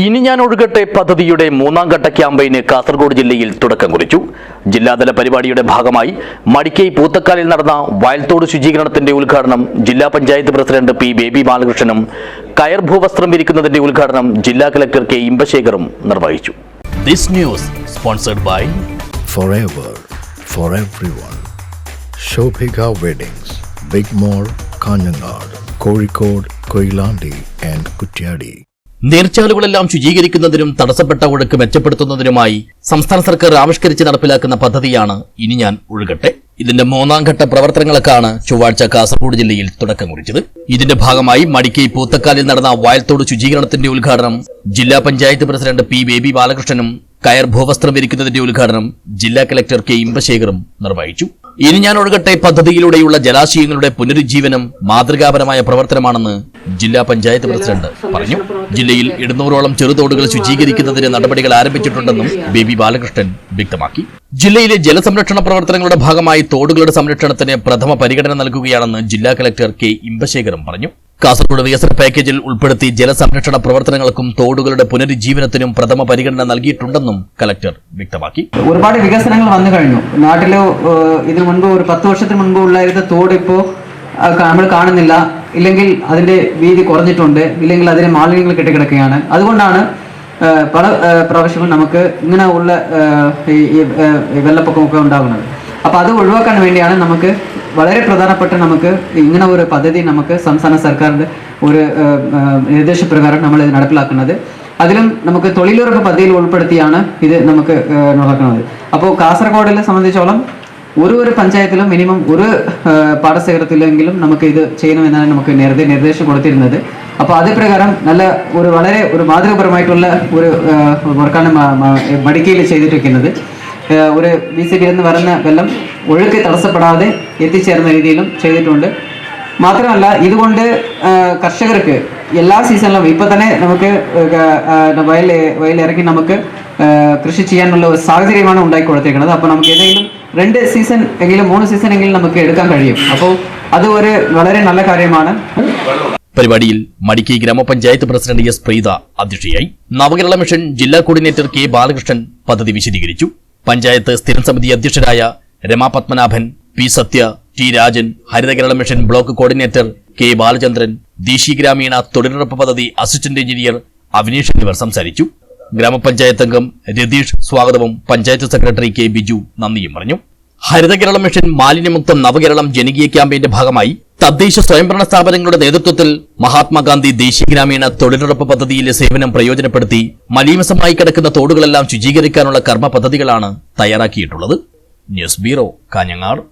ഇനി ഞാൻ ഒഴുകട്ടെ പദ്ധതിയുടെ മൂന്നാം ഘട്ട ക്യാമ്പയിന് കാസർഗോഡ് ജില്ലയിൽ തുടക്കം കുറിച്ചു. ജില്ലാതല പരിപാടിയുടെ ഭാഗമായി മടിക്കൈ പൂത്തക്കാലിൽ നടന്ന വയൽത്തോട് ശുചീകരണത്തിന്റെ ഉദ്ഘാടനം ജില്ലാ പഞ്ചായത്ത് പ്രസിഡന്റ് പി ബേബി ബാലകൃഷ്ണനും കയർ ഭൂവസ്ത്രം വിരിക്കുന്നതിന്റെ ഉദ്ഘാടനം ജില്ലാ കളക്ടർ കെ ഇമ്പശേഖറും നിർവഹിച്ചു. This news sponsored by Forever for everyone. Shobhika Weddings, Big Mall, Kanyanad, Kozhikode, Koilandi and Kutyadi. നീർച്ചാലുകളെല്ലാം ശുചീകരിക്കുന്നതിനും തടസ്സപ്പെട്ട ഒഴുക്ക് മെച്ചപ്പെടുത്തുന്നതിനുമായി സംസ്ഥാന സർക്കാർ ആവിഷ്കരിച്ച് നടപ്പിലാക്കുന്ന പദ്ധതിയാണ് ഇനി ഞാൻ ഒഴുകട്ടെ. ഇതിന്റെ മൂന്നാം ഘട്ട പ്രവർത്തനങ്ങൾക്കാണ് ചൊവ്വാഴ്ച കാസർഗോഡ് ജില്ലയിൽ തുടക്കം കുറിച്ചത്. ഇതിന്റെ ഭാഗമായി മടിക്കൈ പൂത്തക്കാലിൽ നടന്ന വയൽത്തോട് ശുചീകരണത്തിന്റെ ഉദ്ഘാടനം ജില്ലാ പഞ്ചായത്ത് പ്രസിഡന്റ് പി ബേബി ബാലകൃഷ്ണനും കയർ ഭൂവസ്ത്രം വിരിക്കുന്നതിന്റെ ഉദ്ഘാടനം ജില്ലാ കളക്ടർ കെ ഇമ്പശേഖറും നിർവഹിച്ചു. ഇനി ഞാൻ ഒഴുകട്ടെ പദ്ധതിയിലൂടെയുള്ള ജലാശയങ്ങളുടെ പുനരുജ്ജീവനം മാതൃകാപരമായ പ്രവർത്തനമാണെന്ന് ജില്ലാ പഞ്ചായത്ത് പ്രസിഡന്റ് പറഞ്ഞു. ജില്ലയിൽ 200ഓളം ചെറുതോടുകൾ ശുചീകരിക്കുന്നതിന് നടപടികൾ ആരംഭിച്ചിട്ടുണ്ടെന്നും ബേബി ബാലകൃഷ്ണൻ വ്യക്തമാക്കി. ജില്ലയിലെ ജലസംരക്ഷണ പ്രവർത്തനങ്ങളുടെ ഭാഗമായി തോടുകളുടെ സംരക്ഷണത്തിന് പ്രഥമ പരിഗണന നൽകുകയാണെന്ന് ജില്ലാ കളക്ടർ കെ ഇമ്പശേഖറും പറഞ്ഞു. കാസർഗോഡ് വികസന പാക്കേജിൽ ഉൾപ്പെടുത്തി ജലസംരക്ഷണ പ്രവർത്തനങ്ങൾക്കും തോടുകളുടെ പുനരുജ്ജീവനത്തിനും പ്രഥമ പരിഗണന നൽകിയിട്ടുണ്ടെന്നും കളക്ടർ വ്യക്തമാക്കി. ഒരുപാട് വികസനങ്ങൾ വന്നു കഴിഞ്ഞു. നാട്ടില് ഇതിനു മുൻപ് ഒരു 10 വർഷത്തിന് മുൻപ് ഉള്ളായിരുന്ന തോട് ഇപ്പോ നമ്മൾ കാണുന്നില്ല, ഇല്ലെങ്കിൽ അതിന്റെ വീതി കുറഞ്ഞിട്ടുണ്ട്, ഇല്ലെങ്കിൽ അതിന് മാലിന്യങ്ങൾ കെട്ടിക്കിടക്കുകയാണ്. അതുകൊണ്ടാണ് പല പ്രാവശ്യവും നമുക്ക് ഇങ്ങനെ ഉള്ള വെള്ളപ്പൊക്കമൊക്കെ ഉണ്ടാകുന്നത്. അപ്പൊ അത് ഒഴിവാക്കാൻ വേണ്ടിയാണ് നമുക്ക് വളരെ പ്രധാനപ്പെട്ട നമുക്ക് ഇങ്ങനെ ഒരു പദ്ധതി നമുക്ക് സംസ്ഥാന സർക്കാരിന്റെ ഒരു നിർദ്ദേശപ്രകാരം നമ്മൾ ഇത് നടപ്പിലാക്കുന്നത്. അതിലും നമുക്ക് തൊഴിലുറപ്പ് പദ്ധതിയിൽ ഉൾപ്പെടുത്തിയാണ് ഇത് നമുക്ക് നടക്കുന്നത്. അപ്പോൾ കാസർഗോഡിനെ സംബന്ധിച്ചോളം ഒരു പഞ്ചായത്തിലും മിനിമം ഒരു പാടശേഖരത്തിലെങ്കിലും നമുക്ക് ഇത് ചെയ്യണമെന്നാണ് നമുക്ക് നിർദ്ദേശം കൊടുത്തിരുന്നത്. അപ്പോൾ അത് പ്രകാരം വളരെ മാതൃകാപരമായിട്ടുള്ള ഒരു വർക്കാണ് മടിക്കയിൽ ചെയ്തിരിക്കുന്നത്. ഒരു BCB എന്ന് പറയുന്ന വെള്ളം ഒഴുക്ക് തടസ്സപ്പെടാതെ എത്തിച്ചേർന്ന രീതിയിലും ചെയ്തിട്ടുണ്ട്. മാത്രമല്ല ഇതുകൊണ്ട് കർഷകർക്ക് എല്ലാ സീസണിലും ഇപ്പൊ തന്നെ നമുക്ക് വയലിറങ്ങി നമുക്ക് കൃഷി ചെയ്യാനുള്ള ഒരു സാഹചര്യമാണ് ഉണ്ടാക്കി കൊടുത്തിരിക്കുന്നത്. അപ്പോൾ നമുക്ക് ഏതെങ്കിലും 2 സീസൺ എങ്കിലും 3 സീസൺ എങ്കിലും നമുക്ക് എടുക്കാൻ കഴിയും. അപ്പോൾ അത് ഒരു വളരെ നല്ല കാര്യമാണ്. പരിപാടിയിൽ മടിക്കൈ ഗ്രാമപഞ്ചായത്ത് പ്രസിഡന്റ് എസ് പ്രീത അധ്യക്ഷയായി. നവകേരള മിഷൻ ജില്ലാ കോർഡിനേറ്റർ കെ ബാലകൃഷ്ണൻ പദ്ധതി വിശദീകരിച്ചു. പഞ്ചായത്ത് സ്ഥിരം സമിതി അധ്യക്ഷരായ Rama Padmanabhan, P Sathya, T Rajan, Haritha Kerala mission block coordinator K Balachandran, ദേശീയ ഗ്രാമീണ തൊഴിലുറപ്പ് പദ്ധതി അസിസ്റ്റന്റ് എഞ്ചിനീയർ അവിനീഷ് എന്നിവർ സംസാരിച്ചു. ഗ്രാമപഞ്ചായത്ത് അംഗം രതീഷ് സ്വാഗതവും പഞ്ചായത്ത് സെക്രട്ടറി കെ ബിജു നന്ദിയും പറഞ്ഞു. ഹരിത കേരള മിഷൻ മാലിന്യമുക്തം നവകേരളം ജനകീയ ക്യാമ്പയിന്റെ ഭാഗമായി തദ്ദേശ സ്വയംഭരണ സ്ഥാപനങ്ങളുടെ നേതൃത്വത്തിൽ മഹാത്മാഗാന്ധി ദേശീയ ഗ്രാമീണ തൊഴിലുറപ്പ് പദ്ധതിയിലെ സേവനം പ്രയോജനപ്പെടുത്തി മലീമസമായി കിടക്കുന്ന തോടുകളെല്ലാം ശുചീകരിക്കാനുള്ള കർമ്മ പദ്ധതികളാണ് തയ്യാറാക്കിയിട്ടുള്ളത്. News bureau, Kanhangad.